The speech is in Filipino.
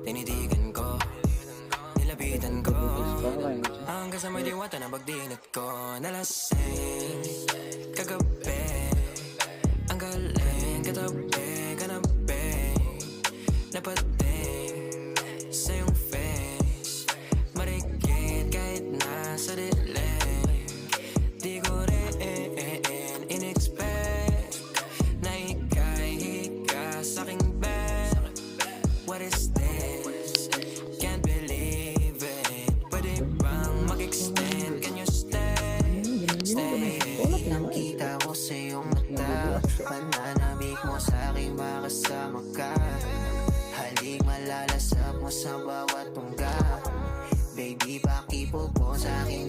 Tinitigan ko, nilapitan ko, hanggang sa may diwata na pagdinat ko. Nalasing kagabi, ang galing katabi, kanabi, napating sa iyong face, marikit kahit nasa dilim. Di ko rin in-expect na ika'y hika sa'king bed. What is this? Can't believe it. Pwede bang mag-extend? Can you stay? Stay. Nakita ko sa iyong mata, pananamig mo sa'king makasama ka. Halik malalasap mo sa bawat tungga. Baby, pakipo po sa'king